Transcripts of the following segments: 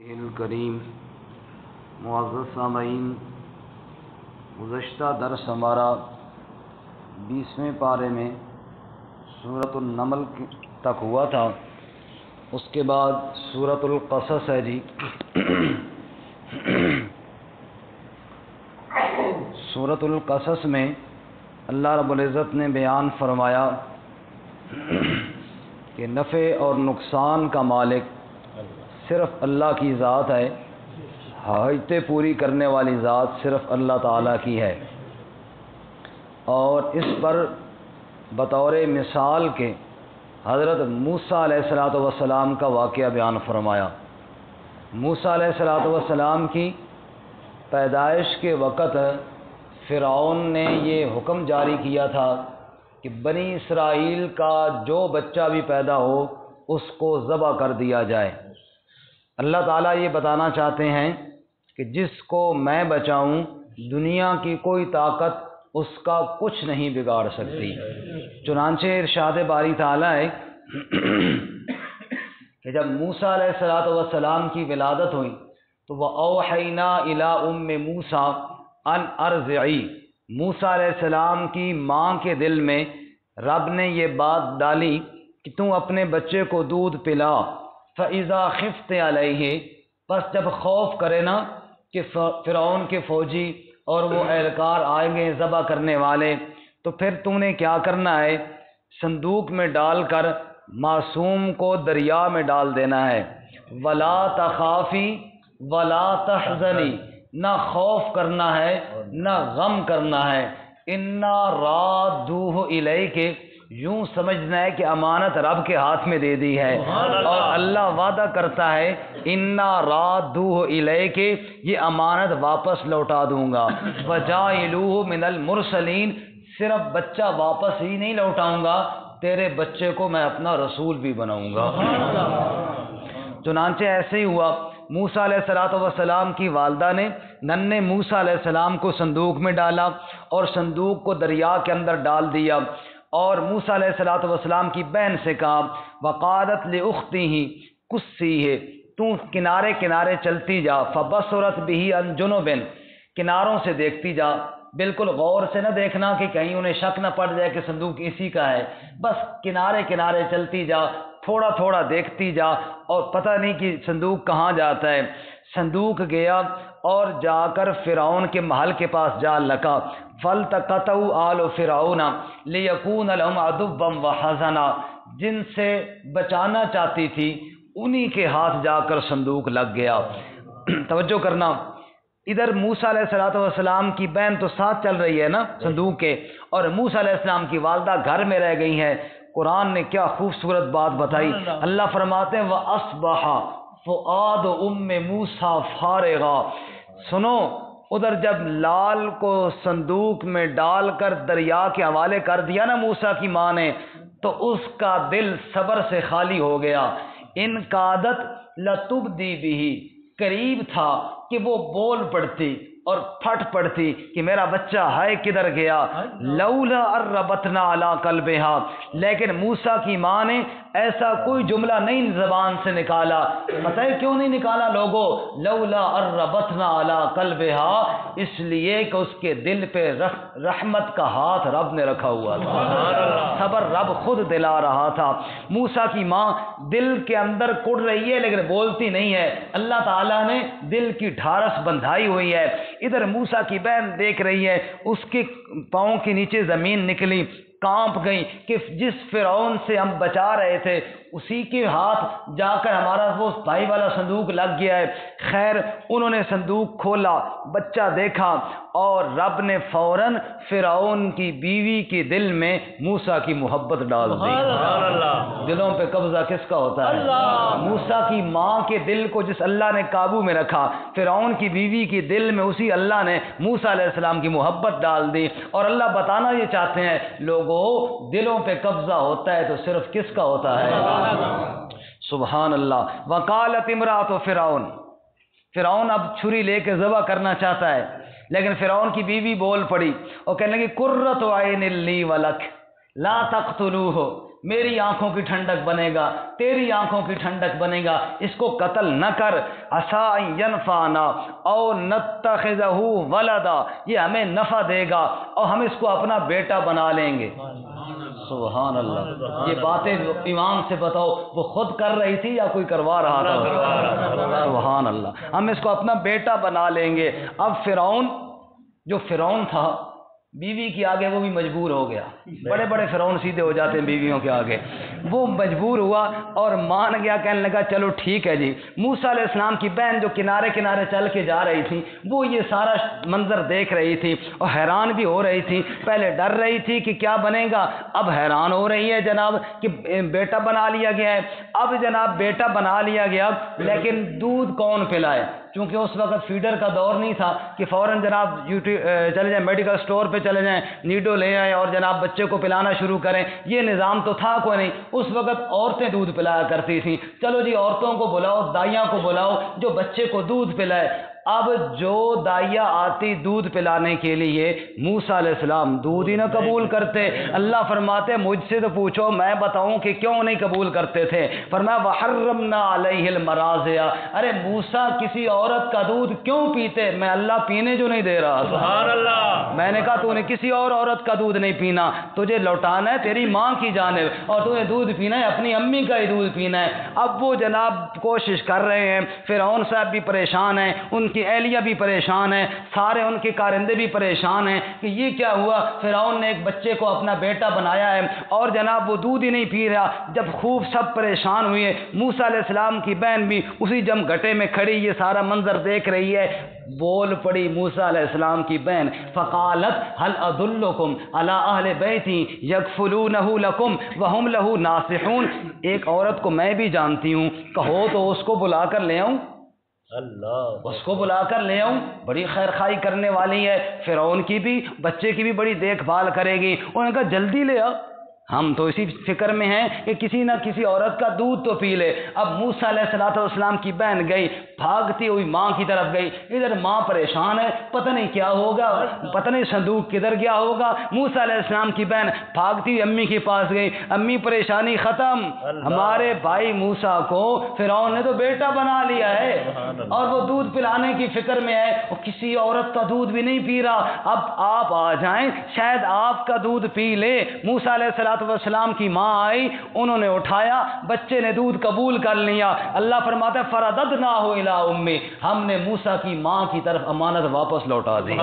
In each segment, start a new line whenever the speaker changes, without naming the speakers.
الکریم معزز سامعین، گزشتہ درس ہمارا 20ویں پارے میں سورۃ النمل تک ہوا تھا۔ اس کے بعد سورۃ القصص ہے جی۔ سورۃ القصص میں اللہ رب العزت نے بیان فرمایا کہ نفع اور نقصان کا مالک صرف اللہ کی ذات ہے، حاجتیں پوری کرنے والی ذات صرف اللہ تعالیٰ کی ہے، اور اس پر بطور مثال کے حضرت موسیٰ علیہ السلام کا واقعہ بیان فرمایا۔ موسیٰ علیہ السلام کی پیدائش کے وقت فرعون نے یہ حکم جاری کیا تھا کہ بنی اسرائیل کا جو بچہ بھی پیدا ہو اس کو ذبح کر دیا جائے۔ اللہ تعالیٰ یہ بتانا چاہتے ہیں کہ جس کو میں بچاؤں دنیا کی کوئی طاقت اس کا کچھ نہیں بگاڑ سکتی۔ چنانچہ ارشاد باری تعالیٰ ہے کہ جب موسیٰ علیہ السلام کی ولادت ہوئی تو وَأَوْحَيْنَا إِلَىٰ أُمِّ مُوسَىٰ أَنْ أَرْضِعِيهِ، موسیٰ علیہ السلام کی ماں کے دل میں رب نے یہ بات ڈالی کہ تم اپنے بچے کو دودھ پلا۔ فَإِذَا خِفْتِ عَلَيْهِ، پس جب خوف کرے نا کہ فرعون کے فوجی اور وہ اہلکار آئیں گے ذبح کرنے والے، تو پھر تم نے کیا کرنا ہے، صندوق میں ڈال کر معصوم کو دریا میں ڈال دینا ہے۔ وَلَا تَخَافِي وَلَا تَحْزَنِي، نہ خوف کرنا ہے نہ غم کرنا ہے۔ إِنَّا رَادُّوهُ إِلَيْكِ، یوں سمجھنا ہے کہ امانت رب کے ہاتھ میں دے دی ہے، اور اللہ وعدہ کرتا ہے انا رادوہ الیک، یہ امانت واپس لوٹا دوں گا۔ وجاعلوہ من المرسلین، صرف بچہ واپس ہی نہیں لوٹاؤں گا، تیرے بچے کو میں اپنا رسول بھی بناؤں گا۔ چنانچہ ایسے ہی ہوا، موسیٰ علیہ السلام کی والدہ نے ننھے موسیٰ علیہ السلام کو صندوق میں ڈالا اور صندوق کو دریا کے اندر ڈال دیا، اور موسیٰ علیہ السلام کی بہن سے کہا وقالت لأختہ قصیہ، تو کنارے کنارے چلتی جا، فبصرت بہ عن جنب، کناروں سے دیکھتی جا، بالکل غور سے نہ دیکھنا کہ کہیں انہیں شک نہ پڑ جائے کہ صندوق اسی کا ہے، بس کنارے کنارے چلتی جا، تھوڑا تھوڑا دیکھتی جا، اور پتہ نہیں کہ صندوق کہاں جاتا ہے۔ صندوق گیا اور جا کر فرعون کے محل کے پاس جا لگا۔ فَالْتَقَطَهُ آلُ فِرْعَوْنَ لِيَكُونَ لَهُمْ عَدُوًّا وَحَزَنًا، جن سے بچانا چاہتی تھی انہی کے ہاتھ جا کر صندوق لگ گیا۔ توجہ کرنا، ادھر موسیٰ علیہ السلام کی بہن تو ساتھ چل رہی ہے نا صندوق کے، اور موسیٰ علیہ السلام کی والدہ گھر میں رہ گئی ہیں۔ قرآن نے کیا خوبصورت بات بتائی، اللہ فرماتے ہیں وَأَصْبَحَ فُؤَادُ أُمِّ مُوسَىٰ فَارِغًا، سنو ادھر جب لال کو صندوق میں ڈال کر دریا کے حوالے کر دیا نا موسیٰ کی ماں نے، تو اس کا دل صبر سے خالی ہو گیا۔ ان قادت لتبدی بہ، قریب تھا کہ وہ بول پڑتی اور پھٹ پڑتی کہ میرا بچہ ہے کدھر گیا۔ لولا اربتنا علی قلبہا، لیکن موسیٰ کی ماں نے ایسا کوئی جملہ نہیں زبان سے نکالا۔ پتہ ہے کیوں نہیں نکالا لوگوں؟ لولا اربتنا علی قلبہا، اس لیے کہ اس کے دل پہ رحمت کا ہاتھ رب نے رکھا ہوا تھا، صبر رب خود دلا رہا تھا۔ موسیٰ کی ماں دل کے اندر کڑ رہی ہے لیکن بولتی نہیں ہے، اللہ تعالیٰ نے دل کی ڈھارس بندھائی ہوئی ہے۔ ادھر موسیٰ کی بہن دیکھ رہی ہے، اس کے پاؤں کے نیچے زمین نکلی، کانپ گئی کہ جس فرعون سے ہم بچا رہے تھے اسی کے ہاتھ جا کر ہمارا وہ بھائی والا صندوق لگ گیا ہے۔ خیر انہوں نے صندوق کھولا، بچہ دیکھا، اور رب نے فوراً فرعون کی بیوی کے دل میں موسیٰ کی محبت ڈال دی۔ دلوں پہ قبضہ کس کا ہوتا ہے؟ موسیٰ کی ماں کے دل کو جس اللہ نے قابو میں رکھا، فرعون کی بیوی کے دل میں اسی اللہ نے موسیٰ علیہ السلام کی محبت ڈال دی۔ اور اللہ بتانا یہ چاہتے ہیں لوگوں، دلوں پہ قبضہ ہوتا ہے تو صرف کس کا ہوتا ہے؟ سبحان اللہ۔ وقالت امرأۃ فرعون، فرعون اب چھری لے کے ذبح کرنا چاہتا ہے، لیکن فرعون کی بیوی بول پڑی اور کہنے لگی قرۃ عین لی ولک لا تقتلوہ، میری آنکھوں کی ٹھنڈک بنے گا، تیری آنکھوں کی ٹھنڈک بنے گا، اس کو قتل نہ کر، عسیٰ ان ینفعنا او نتخذہ ولدا، یہ ہمیں نفع دے گا اور ہم اس کو اپنا بیٹا بنا لیں گے۔ سبحان اللہ، یہ باتیں امام سے بتاؤ وہ خود کر رہی تھی یا کوئی کروا رہا تھا؟ سبحان اللہ، ہم اس کو اپنا بیٹا بنا لیں گے۔ اب فرعون، جو فرعون تھا بیوی کے آگے وہ بھی مجبور ہو گیا، بڑے بڑے فرعون سیدھے ہو جاتے ہیں بیویوں کے آگے، وہ مجبور ہوا اور مان گیا، کہنے لگا چلو ٹھیک ہے جی۔ موسیٰ علیہ السلام کی بہن جو کنارے کنارے چل کے جا رہی تھی وہ یہ سارا منظر دیکھ رہی تھی اور حیران بھی ہو رہی تھی، پہلے ڈر رہی تھی کہ کیا بنے گا، اب حیران ہو رہی ہے جناب کہ بیٹا بنا لیا گیا ہے۔ اب جناب بیٹا بنا لیا گیا لیکن دودھ کون پلائے؟ چونکہ اس وقت فیڈر کا دور نہیں تھا کہ فوراً جناب چلے جائیں میڈیکل سٹور پہ چلے جائیں، نیڈو لے آئیں اور جناب بچے کو پلانا شروع کریں، یہ نظام تو تھا کوئی نہیں۔ اس وقت عورتیں دودھ پلایا کرتی تھیں، چلو جی عورتوں کو بلاؤ، دائیاں کو بلاؤ جو بچے کو دودھ پلائے۔ اب جو دائیا آتی دودھ پلانے کے لیے، موسیٰ علیہ السلام دودھ ہی نہ قبول کرتے۔ اللہ فرماتے مجھ سے تو پوچھو میں بتاؤں کہ کیوں نہیں قبول کرتے تھے۔ فرمایا وحرمنا علیہ المراضع، ارے موسیٰ کسی عورت کا دودھ کیوں پیتے؟ میں اللہ پینے جو نہیں دے رہا تھا۔ سبحان اللہ، میں نے کہا تو نے کسی اور عورت کا دودھ نہیں پینا، تجھے لوٹانا ہے تیری ماں کی جانب اور تجھے دودھ پینا ہے اپنی امی کا ہی دودھ پینا ہے۔ اب وہ جناب کوشش کر رہے ہیں، فرعون صاحب بھی پریشان ہیں، ان کی اہلیہ بھی پریشان ہے، سارے ان کے کارندے بھی پریشان ہیں کہ یہ کیا ہوا، فرعون نے ایک بچے کو اپنا بیٹا بنایا ہے اور جناب وہ دودھ ہی نہیں پی رہا۔ جب خوب سب پریشان ہوئے، موسیٰ علیہ السلام کی بہن بھی اسی جم گھٹے میں کھڑی یہ سارا منظر دیکھ رہی ہے، بول پڑی موسیٰ علیہ السلام کی بہن، فقالت هل ادلکم علی اہل بیتی یکفلونہ لکم وہم لہ ناصحون، ایک عورت کو میں بھی جانتی ہوں، کہو تو اس کو بلا کر لے آؤں، اللہ اس کو بلا کر لے آؤں، بڑی خیر خائی کرنے والی ہے، فرعون کی بھی بچے کی بھی بڑی دیکھ بھال کرے گی۔ انہوں نے کہا جلدی لے آ، ہم تو اسی فکر میں ہیں کہ کسی نہ کسی عورت کا دودھ تو پی لے۔ اب موسیٰ علیہ السلام کی بہن گئی، بھاگتی ہوئی ماں کی طرف گئی، ادھر ماں پریشان ہے، پتہ نہیں کیا ہوگا، پتہ نہیں صندوق کدھر گیا ہوگا۔ موسیٰ علیہ السلام کی بہن بھاگتی ہوئی امی کے پاس گئی، امی پریشانی ختم، ہمارے بھائی موسیٰ کو فرعون نے تو بیٹا بنا لیا ہے اور وہ دودھ پلانے کی فکر میں ہے، وہ کسی عورت کا دودھ بھی نہیں پی رہا، اب آپ آ جائیں شاید آپ کا دودھ پی لے۔ موسیٰ علیہ السلام کی ماں آئی، انہوں نے اٹھایا، بچے نے دودھ قبول کر لیا۔ اللہ فرماتا ہے فرددناہ الی امی، ہم نے موسیٰ کی ماں کی طرف امانت واپس لوٹا دی۔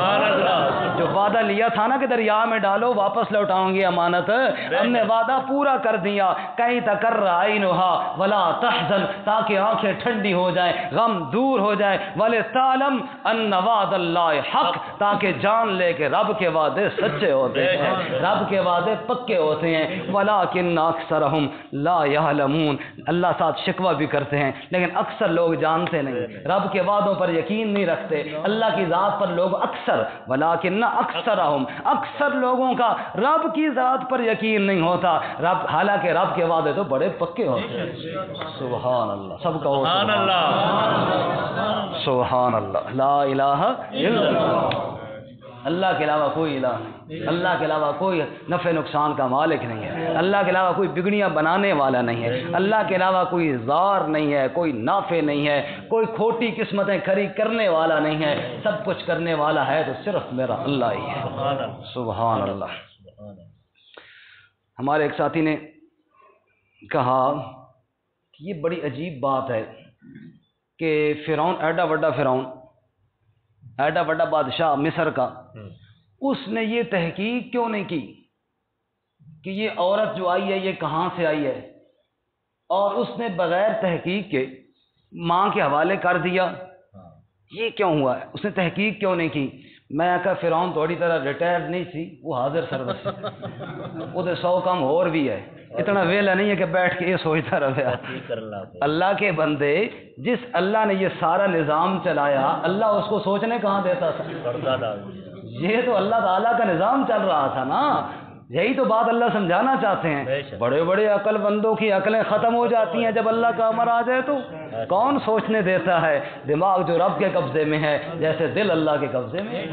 جو وعدہ لیا تھا نا کہ دریا میں ڈالو واپس لوٹاؤں گی امانت، ہم نے وعدہ پورا کر دیا۔ کہیں تقر عینھا ولا تحزن، تاکہ آنکھیں ٹھنڈی ہو جائیں، غم دور ہو جائے، ولتعلم ان وعد اللہ حق، تاکہ جان لے کہ رب کے وعدے سچے ہوتے ہیں، رب کے وعدے پکے ہوتے ہیں۔ ولیکن اکثرہم لا یعلمون، اللہ ساتھ شکوہ بھی کرتے ہیں لیکن اکثر لوگ جانتے نہیں، رب کے وعدوں پر یقین نہیں رکھتے، اللہ کی ذات پر لوگ اکثر، ولیکن اکثرہم، اکثر لوگوں کا رب کی ذات پر یقین نہیں ہوتا، رب حالانکہ رب کے وعدے تو بڑے پکے ہوتے ہیں۔ سبحان اللہ، سب کا سبحان اللہ، سبحان اللہ، لا الہ الا اللہ، اللہ کے علاوہ کوئی الہ نہیں، اللہ کے علاوہ کوئی نفع نقصان کا مالک نہیں ہے، اللہ کے علاوہ کوئی بگڑیاں بنانے والا نہیں ہے، اللہ کے علاوہ کوئی زار نہیں ہے، کوئی نافع نہیں ہے، کوئی کھوٹی قسمتیں کھڑی کرنے والا نہیں ہے، سب کچھ کرنے والا ہے تو صرف میرا اللہ ہی ہے۔ سبحان اللہ۔ ہمارے ایک ساتھی نے کہا کہ یہ بڑی عجیب بات ہے کہ فرعون، ایڈا وڈا فرعون، ایڈا بڑا بادشاہ مصر کا، اس نے یہ تحقیق کیوں نہیں کی کہ یہ عورت جو آئی ہے یہ کہاں سے آئی ہے، اور اس نے بغیر تحقیق کے ماں کے حوالے کر دیا، یہ کیوں ہوا ہے، اس نے تحقیق کیوں نہیں کی۔ میں کہا فرعون تھوڑی طرح ریٹائرڈ نہیں سی، وہ حاضر سروس وہ 100 کام اور بھی ہے، اتنا ویلا نہیں ہے کہ بیٹھ کے یہ سوچتا رہے۔ اللہ کے بندے، جس اللہ نے یہ سارا نظام چلایا، اللہ اس کو سوچنے کہاں دیتا تھا؟ یہ تو اللہ تعالیٰ کا نظام چل رہا تھا نا، یہی تو بات اللہ سمجھانا چاہتے ہیں۔ بڑے بڑے عقل مندوں کی عقلیں ختم ہو جاتی ہیں جب اللہ کا امر آ جائے تو کون سوچنے دیتا ہے؟ دماغ جو رب کے قبضے میں ہے جیسے دل اللہ کے قبضے میں ہے۔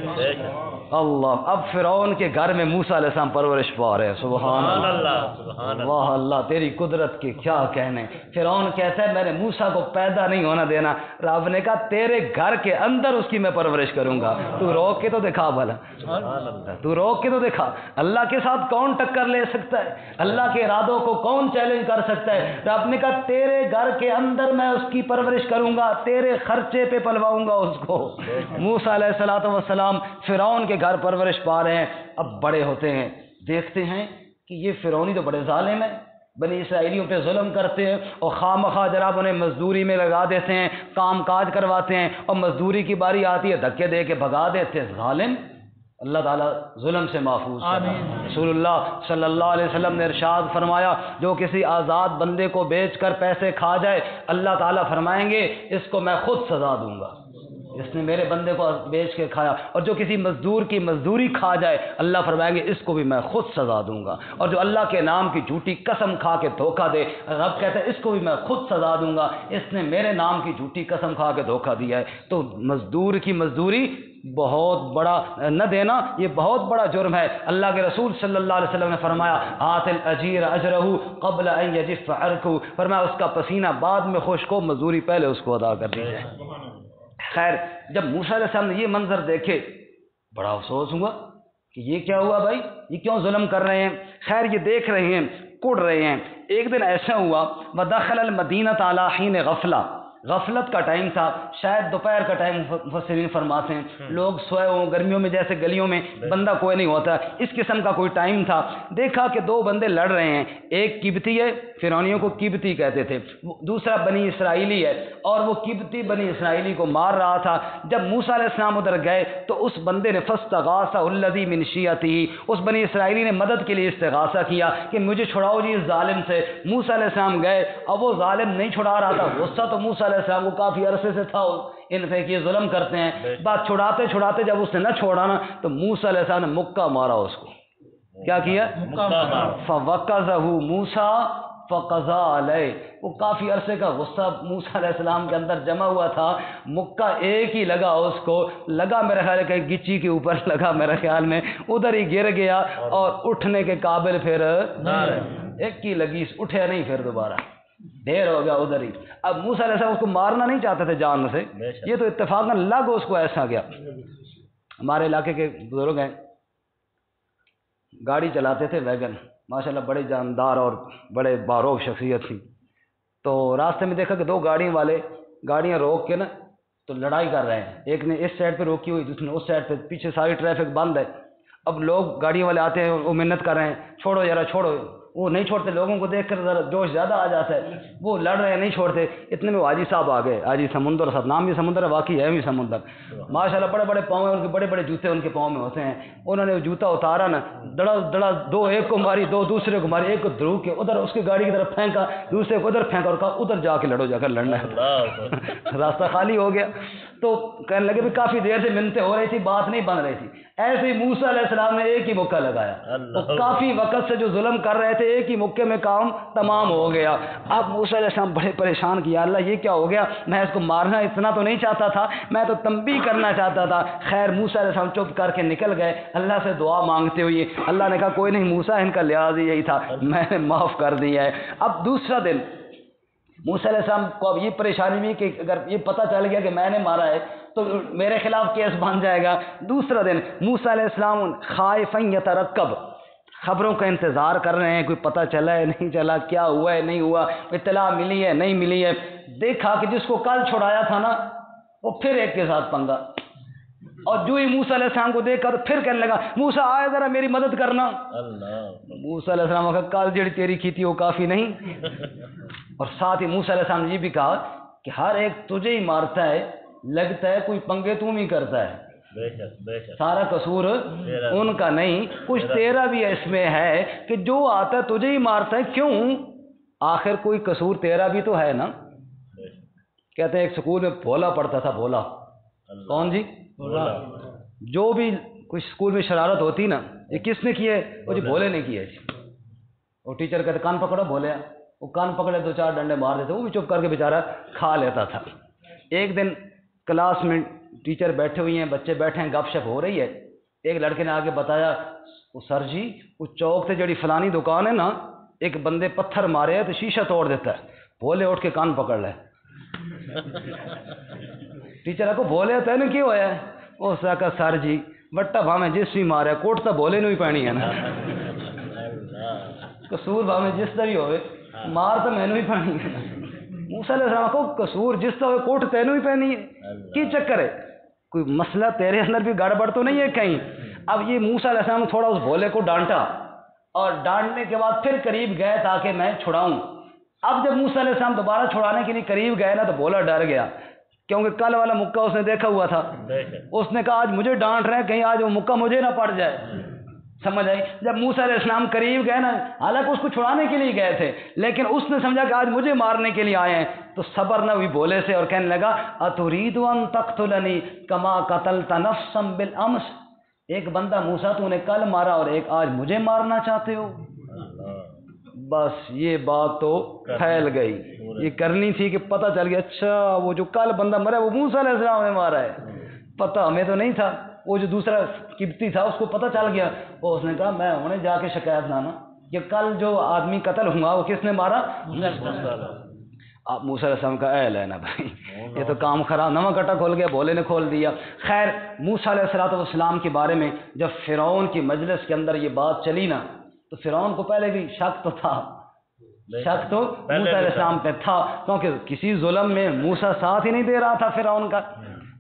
اللہ، اب فرعون کے گھر میں موسیٰ علیہ السلام پرورش پا رہے ہیں۔ سبحان اللہ، واہ اللہ تیری قدرت کی کیا کہنے۔ فرعون کہتا ہے میں نے موسیٰ کو پیدا نہیں ہونا دینا، رب نے کہا تیرے گھر کے اندر اس کی میں پرورش کروں گا، تو روک کے تو دکھا بھلا، تو روک کے تو دکھا۔ اللہ کے ساتھ کون ٹکر لے سکتا ہے؟ اللہ کے ارادوں کو کون چیلنج کر سکتا ہے؟ رب نے کہا تیرے گھر کے اندر میں اس کی پرورش کروں گا، تیرے خرچے پہ پلواؤں گا اس کو۔ موسیٰ علیہ السلام فرعون کے گھر پرورش پا رہے ہیں۔ اب بڑے ہوتے ہیں، دیکھتے ہیں کہ یہ فرعونی تو بڑے ظالم ہیں، بنی اسرائیلیوں پہ ظلم کرتے ہیں اور خواہ مخواہ جناب انہیں مزدوری میں لگا دیتے ہیں، کام کاج کرواتے ہیں، اور مزدوری کی باری آتی ہے دھکے دے کے بھگا دیتے ہیں۔ ظالم، اللہ تعالیٰ ظلم سے محفوظ کرے۔ رسول اللہ صلی اللہ علیہ وسلم نے ارشاد فرمایا جو کسی آزاد بندے کو بیچ کر پیسے کھا جائے اللہ تعالیٰ فرمائیں گے اس کو میں خود سزا دوں گا، اس نے میرے بندے کو بیچ کے کھایا۔ اور جو کسی مزدور کی مزدوری کھا جائے اللہ فرمائیں گے اس کو بھی میں خود سزا دوں گا۔ اور جو اللہ کے نام کی جھوٹی قسم کھا کے دھوکہ دے رب کہتا ہے اس کو بھی میں خود سزا دوں گا، اس نے میرے نام کی جھوٹی قسم کھا کے دھوکہ دیا ہے۔ تو مزدور کی مزدوری بہت بڑا نہ دینا یہ بہت بڑا جرم ہے۔ اللہ کے رسول صلی اللہ علیہ وسلم نے فرمایا آت الاجیر اجرہ قبل ان یجف عرقہ، فرمایا اس کا پسینہ بعد میں خشک ہو، مزدوری پہلے اس کو ادا کر دی جائے۔ خیر جب موسیٰ علیہ السلام نے یہ منظر دیکھے بڑا افسوس ہوا کہ یہ کیا ہوا بھائی، یہ کیوں ظلم کر رہے ہیں۔ خیر یہ دیکھ رہے ہیں، کڑ رہے ہیں۔ ایک دن ایسا ہوا وَدَخَلَ الْمَدِينَةَ عَلَىٰ حِينِ غَفْلَةٍ، غفلت کا ٹائم تھا، شاید دوپہر کا ٹائم مفسرین فرماتے ہیں، لوگ سوئے ہوں، گرمیوں میں جیسے گلیوں میں بندہ کوئی نہیں ہوتا، اس قسم کا کوئی ٹائم تھا۔ دیکھا کہ دو بندے لڑ رہے ہیں، ایک قبطی ہے، فرعونیوں کو قبطی کہتے تھے، دوسرا بنی اسرائیلی ہے، اور وہ قبطی بنی اسرائیلی کو مار رہا تھا۔ جب موسیٰ علیہ السلام ادھر گئے تو اس بندے نے فاستغاثہ الذی من شیعتہ، اس بنی اسرائیلی نے مدد کے لیے استغاثہ کیا کہ مجھے چھڑاؤ جی اس ظالم سے۔ موسیٰ علیہ السلام گئے، اب وہ ظالم نہیں چھڑا رہا تھا، غصہ تو موسیٰ علیہ السلام کو کافی عرصے سے تھا ان پہ کہ ظلم کرتے ہیں۔ بات چھڑاتے چھڑاتے جب اس نے نہ چھوڑا نا تو موسیٰ علیہ السلام نے مکہ مارا اس کو۔ کیا کیا؟ فوقظہ موسیٰ فقضا علیہ، وہ کافی عرصے کا غصہ موسیٰ علیہ السلام کے اندر جمع ہوا تھا، مکہ ایک ہی لگا اس کو، لگا میرے خیال ہے گچی کے اوپر لگا، میرے خیال میں ادھر ہی گر گیا اور اٹھنے کے قابل پھر ایک ہی لگی، اٹھے نہیں پھر دوبارہ، ڈھیر ہو گیا ادھر ہی۔ اب موسیٰ علیہ السلام اس کو مارنا نہیں چاہتے تھے جان سے، یہ تو اتفاقاً لگ اس کو ایسا گیا۔ ہمارے علاقے کے بزرگ ہیں، گاڑی چلاتے تھے ویگن، ماشاءاللہ بڑے جاندار اور بڑے باروق شخصیت تھی۔ تو راستے میں دیکھا کہ دو گاڑی والے گاڑیاں روک کے نا تو لڑائی کر رہے ہیں، ایک نے اس سائڈ پہ روکی ہوئی، دوسرے نے اس سائڈ پہ، پیچھے ساری ٹریفک بند ہے۔ اب لوگ گاڑیوں والے آتے ہیں، وہ منت کر رہے ہیں چھوڑو ذرا چھوڑو، وہ نہیں چھوڑتے، لوگوں کو دیکھ کر ذرا جوش زیادہ آ جاتا ہے، وہ لڑ رہے ہیں نہیں چھوڑتے۔ اتنے میں حاجی صاحب آ گئے، حاجی سمندر صاحب، نام بھی سمندر ہے، واقعی ہے بھی سمندر، ماشاءاللہ بڑے بڑے پاؤں ہیں ان کے، بڑے بڑے جوتے ان کے پاؤں میں ہوتے ہیں۔ انہوں نے وہ جوتا اتارا نا، دڑا دڑا، دو ایک کو ماری، دو دوسرے کو ماری، ایک کو دھرو کے ادھر اس کی گاڑی کی طرف پھینکا، دوسرے کو ادھر پھینکا اور کہا ادھر جا کے لڑو، جا کر لڑنا ہے۔ راستہ خالی ہو گیا تو کہنے لگے بھی کافی دیر سے منتیں ہو رہی تھی، بات نہیں بن رہی تھی۔ ایسے ہی موسیٰ علیہ السلام نے ایک ہی مکہ لگایا، تو کافی وقت سے جو ظلم کر رہے تھے ایک ہی مکے میں کام تمام ہو گیا۔ اب موسیٰ علیہ السلام بڑے پریشان کہ یا اللہ یہ کیا ہو گیا، میں اس کو مارنا اتنا تو نہیں چاہتا تھا، میں تو تنبیہ کرنا چاہتا تھا۔ خیر موسیٰ علیہ السلام چپ کر کے نکل گئے اللہ سے دعا مانگتے ہوئے۔ اللہ نے کہا کوئی نہیں موسیٰ، ان کا لحاظ یہی تھا، میں نے معاف کر دیا ہے۔ اب دوسرا دن موسیٰ علیہ السلام کو اب یہ پریشانی ہوئی کہ اگر یہ پتہ چل گیا کہ میں نے مارا ہے تو میرے خلاف کیس بن جائے گا۔ دوسرا دن موسیٰ علیہ السلام خائفا یترقب، خبروں کا انتظار کر رہے ہیں، کوئی پتہ چلا ہے نہیں چلا، کیا ہوا ہے نہیں ہوا، اطلاع ملی ہے نہیں ملی ہے۔ دیکھا کہ جس کو کل چھڑایا تھا نا وہ پھر ایک کے ساتھ پنگا، اور جو ہی موسیٰ علیہ السلام کو دیکھا تو پھر کہنے لگا موسیٰ آئے ذرا میری مدد کرنا۔ موسیٰ علیہ السلام کا کل جڑی تیری کی تھی وہ کافی نہیں۔ اور ساتھ ہی موسیٰ علیہ السلام نے یہ بھی کہا کہ ہر ایک تجھے ہی مارتا ہے، لگتا ہے کوئی پنگے تم ہی کرتا ہے، سارا قصور ان کا نہیں، کچھ تیرا بھی اس میں ہے کہ جو آتا ہے تجھے ہی مارتا ہے، کیوں؟ آخر کوئی قصور تیرا بھی تو ہے نا۔ کہتے ہیں ایک سکول میں بھولا پڑھتا تھا، بھولا، کون جی؟ جو بھی کوئی سکول میں شرارت ہوتی نا، یہ کس نے کی ہے؟ وہ جی بھولے نے کی ہے جی۔ وہ ٹیچر کہتے کان پکڑو بھولیا، وہ کان پکڑے 2-4 ڈنڈے مار دیتے، وہ بھی چپ کر کے بیچارہ کھا لیتا تھا۔ ایک دن کلاس میں ٹیچر بیٹھے ہوئی ہیں، بچے بیٹھے ہیں، گپ شپ ہو رہی ہے، ایک لڑکے نے آگے بتایا وہ سر جی وہ چوک تے جڑی فلانی دکان ہے نا، ایک بندے پتھر مارے ہے تو شیشہ توڑ دیتا ہے، بولے اٹھ کے کان پکڑ لے۔ ٹیچر کو بولے تو ہے کیوں ہے؟ اس نے کہا سر جی بٹا بھاویں جس بھی مارے کوٹ تو بولے نہیں پانی ہے نا، قصور بھاویں جس کا بھی ہوئے مار تو مینو ہی پانی ہے نا۔ موسیٰ علیہ السلام کو قصور جس کا ہوئے کوٹ تینوں ہی پہنی ہے، کی چکر ہے؟ کوئی مسئلہ تیرے اندر بھی گڑبڑ تو نہیں ہے کہیں؟ اب یہ موسیٰ علیہ السلام تھوڑا اس بھولے کو ڈانٹا، اور ڈانٹنے کے بعد پھر قریب گئے تاکہ میں چھڑاؤں۔ اب جب موسیٰ علیہ السلام دوبارہ چھڑانے کے لیے قریب گئے نا تو بولا ڈر گیا، کیونکہ کل والا مکہ اس نے دیکھا ہوا تھا۔ اس نے کہا آج مجھے ڈانٹ رہے ہیں، کہیں آج وہ مکہ مجھے نہ پڑ جائے۔ سمجھ آئی؟ جب موسیٰ علیہ السلام قریب گئے نا، حالانکہ اس کو چھڑانے کے لیے گئے تھے، لیکن اس نے سمجھا کہ آج مجھے مارنے کے لیے آئے ہیں، تو صبر نہ ہوئی بولے سے، اور کہنے لگا اتريد ان تقتلني كما قتلت نفسا بالامس، ایک بندہ موسیٰ تو نے کل مارا اور ایک آج مجھے مارنا چاہتے ہو؟ بس یہ بات تو پھیل گئی، یہ کرنی تھی کہ پتہ چل گیا اچھا وہ جو کل بندہ مرا وہ موسیٰ علیہ السلام نے مارا ہے، پتہ ہمیں تو نہیں تھا۔ وہ جو دوسرا قبطی تھا اس کو پتہ چل گیا، وہ اس نے کہا میں انہیں جا کے شکایت لانا کہ کل جو آدمی قتل ہوا وہ کس نے مارا؟ آپ موسیٰ علیہ السلام کا اہل ہے نا بھائی، یہ تو کام خراب، نواں کٹا کھول گیا، بولے نے کھول دیا۔ خیر موسیٰ علیہ السلام کے بارے میں جب فرعون کی مجلس کے اندر یہ بات چلی نا، تو فرعون کو پہلے بھی شک تو تھا، شک تو موسیٰ علیہ السلام پہ تھا، کیونکہ کسی ظلم میں موسیٰ ساتھ ہی نہیں دے رہا تھا فرعون کا،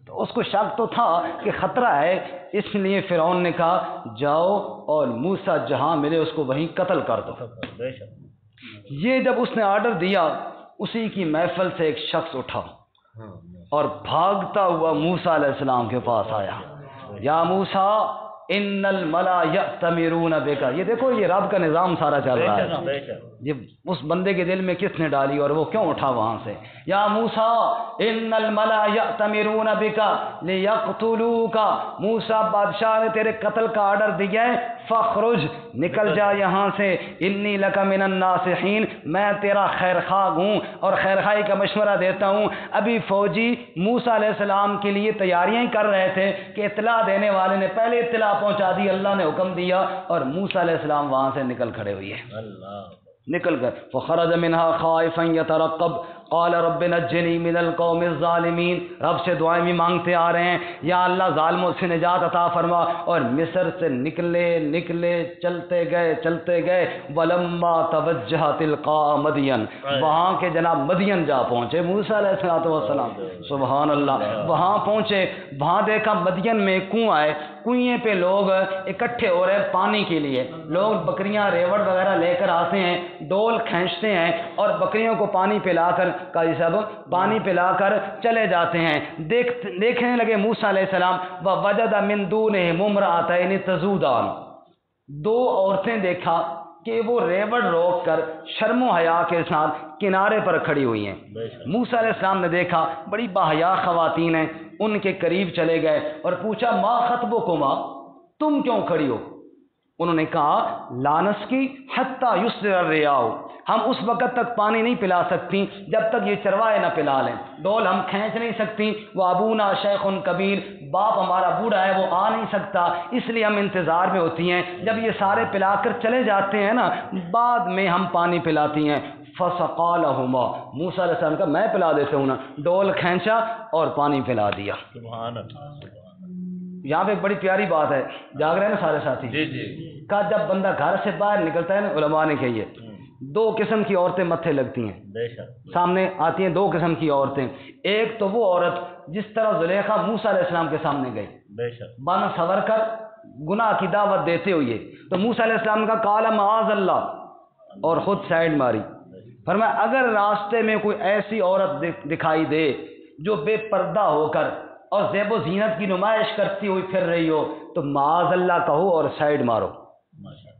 تو اس کو شک تو تھا کہ خطرہ ہے۔ اس لیے فرعون نے کہا جاؤ اور موسیٰ جہاں ملے اس کو وہیں قتل کر دو۔ یہ جب اس نے آرڈر دیا، اسی کی محفل سے ایک شخص اٹھا اور بھاگتا ہوا موسیٰ علیہ السلام کے پاس آیا، یا موسیٰ ان الملا یأتمرون بک، یہ دیکھو یہ رب کا نظام سارا چل رہا ہے، یہ اس بندے کے دل میں کس نے ڈالی اور وہ کیوں اٹھا وہاں سے؟ یا موسیٰ ان الملا یأتمرون بک لیقتلوک، موسیٰ بادشاہ نے تیرے قتل کا آرڈر دیا ہے، فخرج نکل جا یہاں سے، انی لک من الناصحین، میں تیرا خیر خواہ ہوں اور خیر خواہی کا مشورہ دیتا ہوں۔ ابھی فوجی موسیٰ علیہ السلام کے لیے تیاریاں ہی کر رہے تھے کہ اطلاع دینے والے نے پہلے اطلاع پہنچا دی، اللہ نے حکم دیا اور موسیٰ علیہ السلام وہاں سے نکل کھڑے ہوئے ہیں، نکل کر فخرج منها خائفا يترقب قال رب نجنی من القوم الظالمین، رب سے دعائیں بھی مانگتے آ رہے ہیں، یا اللہ ظالموں سے نجات عطا فرما، اور مصر سے نکلے چلتے گئے ولما توجہ تلقاء مدین، وہاں کے جناب مدین جا پہنچے موسیٰ علیہ السلام، سبحان اللہ، وہاں پہنچے، وہاں دیکھا مدین میں کنواں ہے، کنویں پہ لوگ اکٹھے ہو رہے ہیں پانی کے لیے، لوگ بکریاں ریوڑ وغیرہ لے کر آتے ہیں، ڈول کھینچتے ہیں اور بکریوں کو پانی پلا کر قاضی صاحب پانی پلا کر چلے جاتے ہیں۔ دیکھنے لگے موسیٰ علیہ السلام ووجد من دونہم امرأتین تذودان، دو عورتیں دیکھا کہ وہ ریوڑ روک کر شرم و حیا کے ساتھ کنارے پر کھڑی ہوئی ہیں۔ موسیٰ علیہ السلام نے دیکھا بڑی باحیا خواتین ہیں، ان کے قریب چلے گئے اور پوچھا ما خطبکما، تم کیوں کھڑی ہو؟ انہوں نے کہا لانس کی حتی یسر الریاء، ہم اس وقت تک پانی نہیں پلا سکتی جب تک یہ چروائے نہ پلا لیں، ڈول ہم کھینچ نہیں سکتی، وہ ابونا شیخ کبیر، باپ ہمارا بوڑھا ہے وہ آ نہیں سکتا، اس لیے ہم انتظار میں ہوتی ہیں، جب یہ سارے پلا کر چلے جاتے ہیں نا بعد میں ہم پانی پلاتی ہیں۔ فسقا لہما، موسیٰ علیہ السلام کا میں پلا دیتا ہوں نا، ڈول کھینچا اور پانی پلا دیا۔ سبحان اللہ۔ یہاں پہ ایک بڑی پیاری بات ہے، جاگ رہے ہیں نا سارے ساتھی؟ جی جی۔ کہ جب بندہ گھر سے باہر نکلتا ہے نا، علماء نے کہی ہے دو قسم کی عورتیں متھے لگتی ہیں، سامنے آتی ہیں دو قسم کی عورتیں، ایک تو وہ عورت جس طرح زلیخا موسیٰ علیہ السلام کے سامنے گئی بنا سور کر گناہ کی دعوت دیتے ہوئے، تو موسیٰ علیہ السلام کا قال معاذ اللہ اور خود سائڈ ماری، فرمایا اگر راستے میں کوئی ایسی عورت دکھائی دے جو بے پردہ ہو کر اور زیب و زینت کی نمائش کرتی ہوئی پھر رہی ہو تو معاذ اللہ کہو اور سائڈ مارو،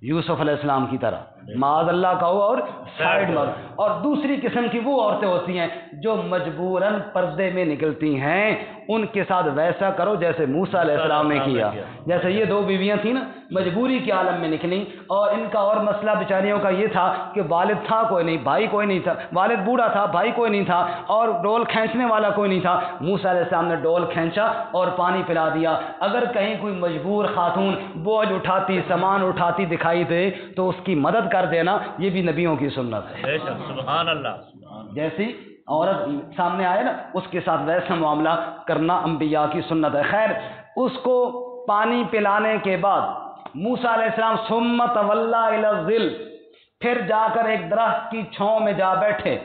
یوسف علیہ السلام کی طرح۔ معاذ اللہ کا ہو اور سائڈ مارو. اور دوسری قسم کی وہ عورتیں ہوتی ہیں جو مجبوراً پردے میں نکلتی ہیں، ان کے ساتھ ویسا کرو جیسے موسیٰ علیہ السلام نے کیا. جیسے یہ دو بیویاں تھیں نا، مجبوری کے عالم میں نکلیں، اور ان کا اور مسئلہ بیچاریوں کا یہ تھا کہ والد تھا کوئی نہیں، بھائی کوئی نہیں تھا، والد بوڑھا تھا، بھائی کوئی نہیں تھا، اور ڈول کھینچنے والا کوئی نہیں تھا. موسیٰ علیہ السلام نے ڈول کھینچا اور پانی پلا دیا. اگر کہیں کوئی مجبور خاتون بوجھ اٹھاتی، سامان اٹھاتی دکھائی دے تو اس کی مدد کر دینا، یہ بھی نبیوں کی سنت ہے.
سبحان اللہ.
جیسی عورت سامنے آئے نا، اس کے ساتھ ویسا معاملہ کرنا انبیاء کی سنت ہے. خیر، اس کو پانی پلانے کے بعد موسیٰ علیہ السلام ثم تولی الی الظل، پھر جا کر ایک درخت کی چھاؤں میں جا بیٹھے.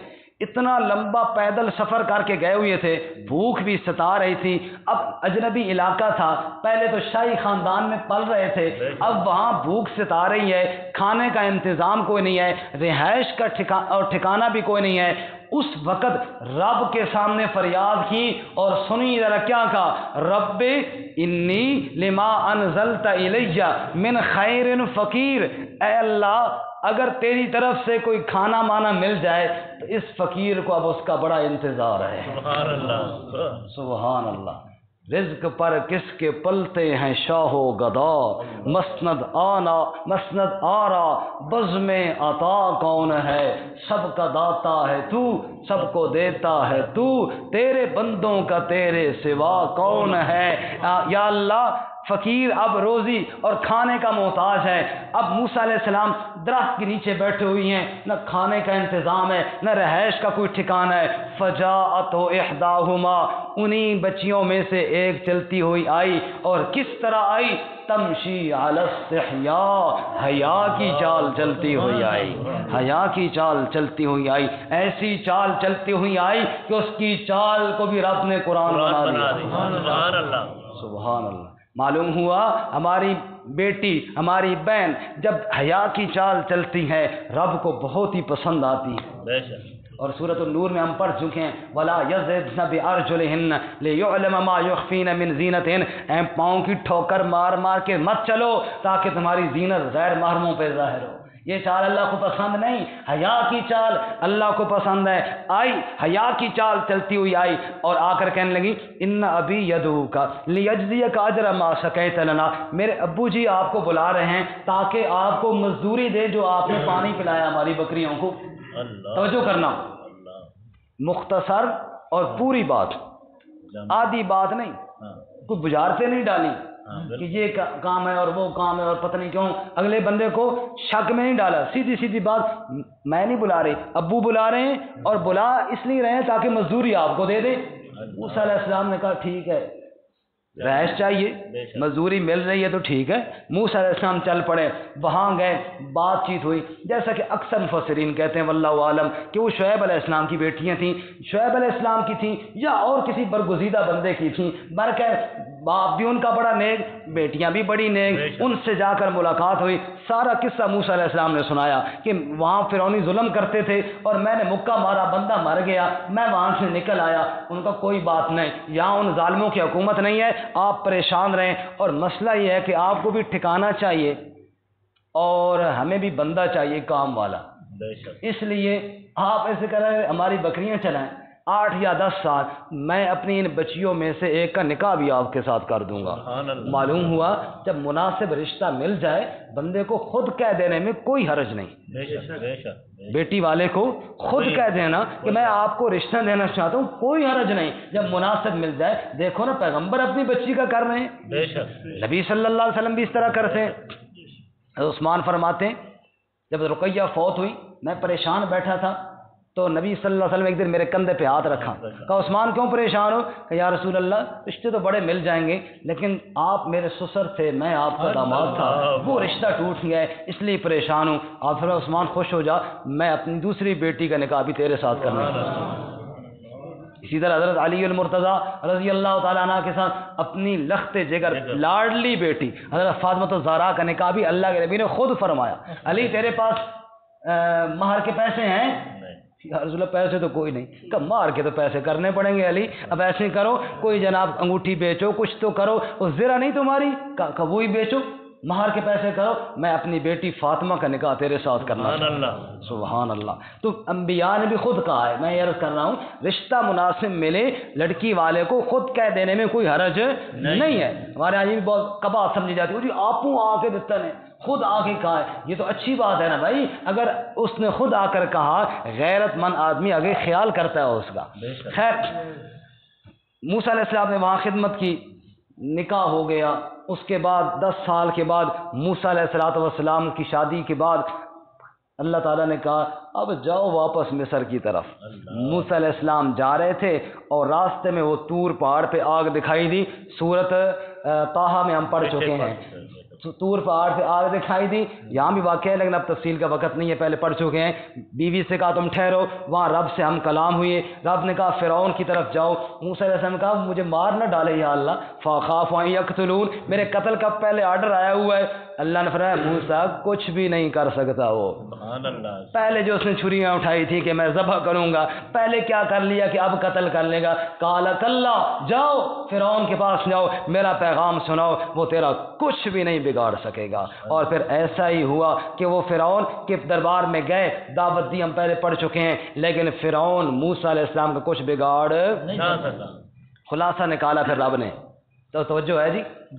اتنا لمبا پیدل سفر کر کے گئے ہوئے تھے، بھوک بھی ستا رہی تھی. اب اجنبی علاقہ تھا، پہلے تو شاہی خاندان میں پل رہے تھے، اب وہاں بھوک ستا رہی ہے، کھانے کا انتظام کوئی نہیں ہے، رہائش کا ٹھکانہ بھی کوئی نہیں ہے. اس وقت رب کے سامنے فریاد کی اور سنی ذرا کیا کہا، رب انی لما انزلت الی من خیر فقیر. اے اللہ، اگر تیری طرف سے کوئی کھانا مانا مل جائے تو اس فقیر کو اب اس کا بڑا انتظار ہے.
سبحان اللہ.
سبحان اللہ. رزق پر کس کے پلتے ہیں شاہ و گدا، مسند آرا بزم عطا کون ہے، سب کا داتا ہے تو، سب کو دیتا ہے تو، تیرے بندوں کا تیرے سوا کون ہے. یا اللہ، فقیر اب روزی اور کھانے کا محتاج ہے. اب موسیٰ علیہ السلام درخت کے نیچے بیٹھے ہوئی ہیں، نہ کھانے کا انتظام ہے، نہ رہائش کا کوئی ٹھکانہ ہے. فجاءت احداہما، انہی بچیوں میں سے ایک چلتی ہوئی آئی. اور کس طرح آئی؟ تمشی علی استحیاء، حیا کی چال چلتی ہوئی آئی. حیا کی چال چلتی ہوئی آئی، ایسی چال چلتی ہوئی آئی کہ اس کی چال کو بھی رب نے قرآن بنا دیا.
سبحان اللہ.
سبحان اللہ. معلوم ہوا ہماری بیٹی، ہماری بہن جب حیا کی چال چلتی ہے رب کو بہت ہی پسند آتی ہے. اور سورۃ النور میں ہم پڑھ چکے ہیں، وَلَا يَضْرِبْنَ بِأَرْجُلِهِنَّ لِيُعْلَمَ مَا يُخْفِينَ مِنْ زِينَتِهِنَّ. اے پاؤں کی ٹھوکر مار مار کے مت چلو تاکہ تمہاری زینت غیر محرموں پہ ظاہر ہو. یہ چال اللہ کو پسند نہیں، حیا کی چال اللہ کو پسند ہے. آئی حیا کی چال چلتی ہوئی آئی اور آ کر کہنے لگی، ان ابی یدعوک لیجزیک اجر ما سقیت لنا. میرے ابو جی آپ کو بلا رہے ہیں تاکہ آپ کو مزدوری دے جو آپ نے پانی پلایا ہماری بکریوں کو. توجہ کرنا، مختصر اور پوری بات، آدھی بات نہیں، کوئی بجارتے نہیں ڈالی کہ یہ کام ہے اور وہ کام ہے اور پتہ نہیں کیوں اگلے بندے کو شک میں نہیں ڈالا. سیدھی سیدھی بات، میں نہیں بلا رہی، ابو بلا رہے ہیں اور بلا اس لیے رہے ہیں تاکہ مزدوری آپ کو دے دے. موسیٰ علیہ السلام نے کہا ٹھیک ہے، رہائش چاہیے، مزدوری مل رہی ہے تو ٹھیک ہے. موسیٰ علیہ السلام چل پڑے، وہاں گئے، بات چیت ہوئی. جیسا کہ اکثر مفسرین کہتے ہیں واللہ عالم کہ وہ شعیب علیہ السلام کی بیٹیاں تھیں، شعیب علیہ السلام کی تھیں یا اور کسی برگزیدہ بندے کی تھیں. برکہ باپ بھی ان کا بڑا نیک، بیٹیاں بھی بڑی نیک. ان سے جا کر ملاقات ہوئی. سارا قصہ موسیٰ علیہ السلام نے سنایا کہ وہاں فرعونی ظلم کرتے تھے اور میں نے مکہ مارا، بندہ مر گیا، میں وہاں سے نکل آیا. ان کا کوئی بات نہیں، یہاں ان ظالموں کی حکومت نہیں ہے، آپ پریشان رہیں. اور مسئلہ یہ ہے کہ آپ کو بھی ٹھکانہ چاہیے اور ہمیں بھی بندہ چاہیے کام والا. اس لیے آپ ایسے کر رہے ہیں، ہماری بکریاں چلائیں 8 یا 10 سال، میں اپنی ان بچیوں میں سے ایک کا نکاح بھی آپ کے ساتھ کر دوں گا. معلوم ہوا جب مناسب رشتہ مل جائے بندے کو خود کہہ دینے میں کوئی حرج نہیں. بیٹی والے کو خود کہہ دینا کہ میں آپ کو رشتہ دینا چاہتا ہوں، کوئی حرج نہیں. جب مناسب مل جائے، دیکھو نا پیغمبر اپنی بچی کا کر رہے ہیں، نبی صلی اللہ علیہ وسلم بھی اس طرح کرتے ہیں. عثمان فرماتے ہیں جب رقیہ فوت ہوئی میں پریشان بیٹھا تھا تو نبی صلی اللہ علیہ وسلم ایک دن میرے کندھے پہ ہاتھ رکھا. کہا عثمان کیوں پریشان ہو؟ کہ یا رسول اللہ رشتے تو بڑے مل جائیں گے لیکن آپ میرے سسر تھے، میں آپ کا داماد تھا، وہ رشتہ ٹوٹ گیا ہے اس لیے پریشان ہوں. آپ فرمایا عثمان خوش ہو جا، میں اپنی دوسری بیٹی کا نکاح بھی تیرے ساتھ کرنا چاہتا ہوں. اسی طرح حضرت علی المرتضیٰ رضی اللہ تعالیٰ عنہ کے ساتھ اپنی لخت جگر لاڈلی بیٹی حضرت فاطمہ الزہرا کا نکاح بھی اللہ کے نبی نے خود فرمایا. علی تیرے پاس مہر کے پیسے ہیں؟ یا رسول اللہ پیسے تو کوئی نہیں. کب مار کے تو پیسے کرنے پڑیں گے علی. اب ایسے کرو کوئی جناب انگوٹھی بیچو، کچھ تو کرو، وہ زرہ نہیں تمہاری وہی بیچو. مہر کے پیسے کرو، میں اپنی بیٹی فاطمہ کا نکاح تیرے ساتھ کرنا
سبحان
چاہتا
اللہ
ہوں۔ سبحان اللہ۔ تو انبیاء نے بھی خود کہا ہے، میں یہ عرض کر رہا ہوں رشتہ مناسب ملے لڑکی والے کو خود کہہ دینے میں کوئی حرج نہیں ہے۔ ہمارے یہاں یہ بھی بہت قباحت سمجھی جاتی ہے، جی آپوں آ کے دیتا نے خود آ کے کہا ہے، یہ تو اچھی بات ہے نا بھائی، اگر اس نے خود آ کر کہا، غیرت مند آدمی آگے خیال کرتا ہے اس کا۔ خیر، موسیٰ علیہ السلام نے وہاں خدمت کی، نکاح ہو گیا۔ اس کے بعد 10 سال کے بعد موسیٰ علیہ السلام کی شادی کے بعد اللہ تعالیٰ نے کہا اب جاؤ واپس مصر کی طرف۔ موسیٰ علیہ السلام جا رہے تھے اور راستے میں وہ طور پہاڑ پہ آگ دکھائی دی، سورت طٰہٰ میں ہم پڑھ چکے ہیں، طور پہاڑ پہ آگ دکھائی دی، یہاں بھی واقع ہے لیکن اب تفصیل کا وقت نہیں ہے، پہلے پڑھ چکے ہیں۔ بیوی سے کہا تم ٹھہرو، وہاں رب سے ہم کلام ہوئے، رب نے کہا فرعون کی طرف جاؤ۔ موسیٰ علیہ السلام نے کہا مجھے مار نہ ڈالے یا اللہ، فَأَخَافُ أَن يَقْتُلُونِ، میرے قتل کا پہلے آرڈر آیا ہوا ہے۔ اللہ نے فرمایا موسیٰ کچھ بھی نہیں کر سکتا وہ،
سبحان اللہ
پہلے جو اس نے چھریاں اٹھائی تھی کہ میں ذبح کروں گا، پہلے کیا کر لیا کہ اب قتل کر لے گا۔ قال کلا، جاؤ فرعون کے پاس جاؤ، میرا پیغام سناؤ، وہ تیرا کچھ بھی نہیں بگاڑ سکے گا۔ اور پھر ایسا ہی ہوا کہ وہ فرعون کے دربار میں گئے، دعوت دی، ہم پہلے پڑھ چکے ہیں، لیکن فرعون موسیٰ علیہ السلام کا کچھ بگاڑ
نہ سکا۔
خلاصہ نکالا پھر رب نے، تو توجہ ہے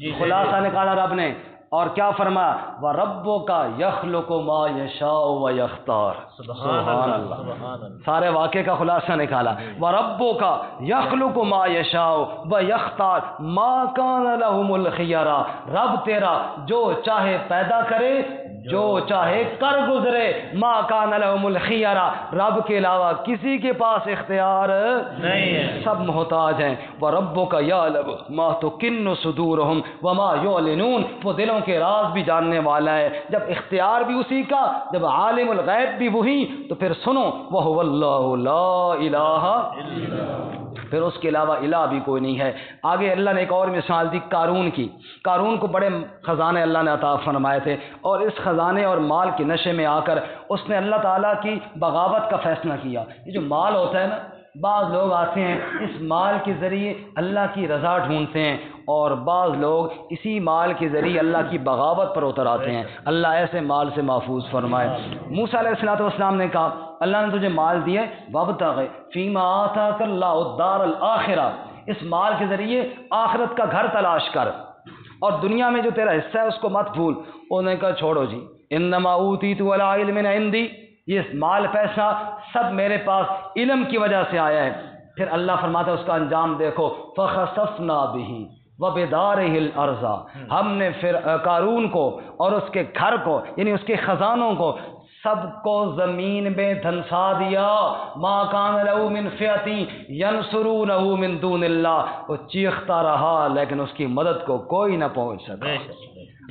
جی، خلاصہ نکالا رب نے، اور کیا فرمایا وَرَبُّكَ يَخْلُقُ مَا يَشَاءُ وَيَخْتَارُ۔
سبحان اللہ سبحان اللہ،
سارے واقعے کا خلاصہ نکالا، وَرَبُّكَ يَخْلُقُ مَا يَشَاءُ وَيَخْتَارُ مَا كَانَ لَهُمُ الْخِيَرَةُ، رب تیرا جو چاہے پیدا کرے، جو چاہے کر گزرے، ما کان لہم الخیرہ، رب کے علاوہ کسی کے پاس اختیار
نہیں ہے،
سب محتاج ہیں۔ وَرَبُّكَ يَعْلَمُ مَا تُكِنُّ صُدُورُهُمْ وَمَا يُعْلِنُونَ، وہ دلوں کے راز بھی جاننے والا ہے، جب اختیار بھی اسی کا، جب عالم الغیب بھی وہی، تو پھر سنو وَهُوَ اللَّهُ لَا إِلَٰهَ، پھر اس کے علاوہ الہ بھی کوئی نہیں ہے۔ آگے اللہ نے ایک اور مثال دی قارون کی۔ قارون کو بڑے خزانے اللہ نے عطا فرمائے تھے، اور اس خزانے اور مال کے نشے میں آ کر اس نے اللہ تعالیٰ کی بغاوت کا فیصلہ کیا۔ یہ جو مال ہوتا ہے نا، بعض لوگ آتے ہیں اس مال کے ذریعے اللہ کی رضا ڈھونڈتے ہیں، اور بعض لوگ اسی مال کے ذریعے اللہ کی بغاوت پر اتر آتے ہیں۔ اللہ ایسے مال سے محفوظ فرمائے۔ موسیٰ علیہ السلام نے کہا اللہ نے تجھے مال دیا، وابتغ فیما آتاک اللہ الدار الآخرہ، اس مال کے ذریعے آخرت کا گھر تلاش کر، اور دنیا میں جو تیرا حصہ ہے اس کو مت بھول۔ انہوں نے کہا چھوڑو جی، انما اوتیت علی علم عندی، یہ مال پیسہ سب میرے پاس علم کی وجہ سے آیا ہے۔ پھر اللہ فرماتا ہے اس کا انجام دیکھو، فخسفنا بہ وبدارہ الارض، ہم نے پھر قارون کو اور اس کے گھر کو، یعنی اس کے خزانوں کو، سب کو زمین میں دھنسا دیا۔ ما کان لہ من فئۃ ینصرونہ من دون اللہ، وہ چیختا رہا لیکن اس کی مدد کو کوئی نہ پہنچ سکا۔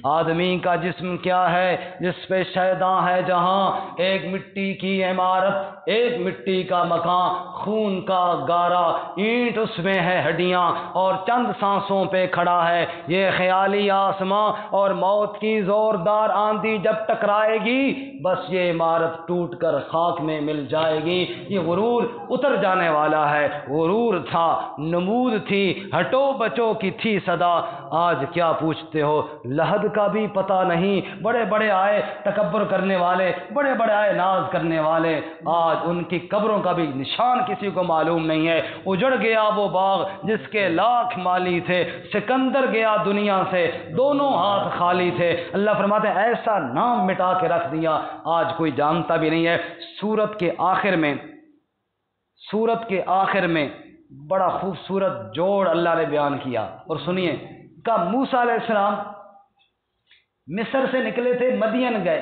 آدمی کا جسم کیا ہے؟ جس پہ شیداں ہے جہاں، ایک مٹی کی عمارت، ایک مٹی کا مکان، خون کا گارا، اینٹ اس میں ہے ہڈیاں، اور چند سانسوں پہ کھڑا ہے۔ یہ خیالی آسماں اور موت کی زوردار آندھی جب ٹکرائے گی، بس یہ عمارت ٹوٹ کر خاک میں مل جائے گی۔ یہ غرور اتر جانے والا ہے۔ غرور تھا، نمود تھی، ہٹو بچو کی تھی صدا، آج کیا پوچھتے ہو؟ لحد کا بھی پتہ نہیں۔ بڑے بڑے آئے تکبر کرنے والے، بڑے بڑے آئے ناز کرنے والے، آج ان کی قبروں کا بھی نشان کسی کو معلوم نہیں ہے۔ اجڑ گیا وہ باغ جس کے لاکھ مالی تھے، سکندر گیا دنیا سے، دونوں ہاتھ خالی تھے۔ اللہ فرماتے ہیں ایسا نام مٹا کے رکھ دیا، آج کوئی جانتا بھی نہیں ہے۔ سورت کے آخر میں بڑا خوبصورت جوڑ اللہ نے بیان کیا، اور سنیے، کہ موسیٰ علیہ السلام مصر سے نکلے تھے، مدین گئے،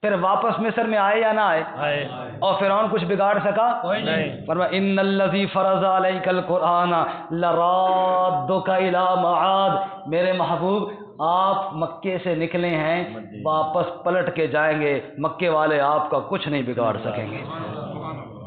پھر واپس مصر میں آئے یا نہ آئے؟ اور فرعون کچھ بگاڑ سکا؟
نہیں۔
فرمایا ان الذی فرض علیک القرآن لرادک الی معاد، میرے محبوب آپ مکے سے نکلے ہیں، واپس پلٹ کے جائیں گے، مکے والے آپ کا کچھ نہیں بگاڑ سکیں گے۔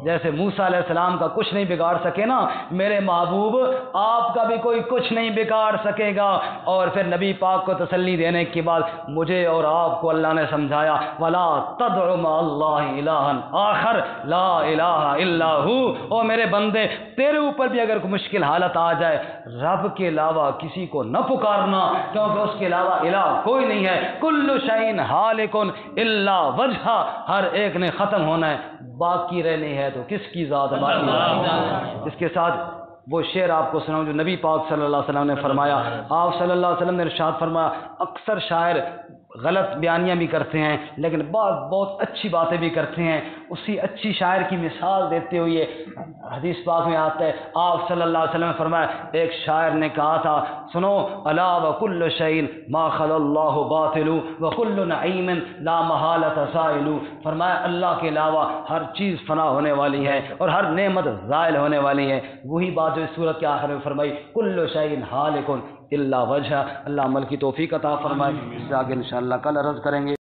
جیسے موسیٰ علیہ السلام کا کچھ نہیں بگاڑ سکے نا، میرے محبوب آپ کا بھی کوئی کچھ نہیں بگاڑ سکے گا۔ اور پھر نبی پاک کو تسلی دینے کے بعد مجھے اور آپ کو اللہ نے سمجھایا وَلَا تَدْعُ مَعَ اللَّهِ إِلَٰهًا آخر لا الہ الا ہو۔ او میرے بندے، تیرے اوپر بھی اگر کوئی مشکل حالت آ جائے، رب کے علاوہ کسی کو نہ پکارنا، کیونکہ اس کے علاوہ الہ کوئی نہیں ہے۔ کل شیء ہالک الا وجہہ، ہر ایک نے ختم ہونا ہے، باقی رہنی ہے تو کس کی ذات باقی۔ اس کے ساتھ وہ شعر آپ کو سناؤں جو نبی پاک صلی اللہ علیہ وسلم نے فرمایا۔ آپ صلی اللہ علیہ وسلم نے ارشاد فرمایا، اکثر شاعر غلط بیانیاں بھی کرتے ہیں لیکن بہت اچھی باتیں بھی کرتے ہیں۔ اسی اچھی شاعر کی مثال دیتے ہوئے حدیث پاک میں آتا ہے، آپ صلی اللہ علیہ وسلم نے فرمایا، ایک شاعر نے کہا تھا، سنو، الا وکل شیء ما خلا اللہ باطل وکل نعیم لا محالۃ زائل۔ فرمایا اللہ کے علاوہ ہر چیز فنا ہونے والی ہے اور ہر نعمت زائل ہونے والی ہے۔ وہی بات جو اس سورت کے آخر میں فرمائی، کل شیء ہالک الا وجہ۔ اللہ عمل کی توفیق عطا فرمائے۔ اس سے آگے انشاءاللہ کل عرض کریں گے۔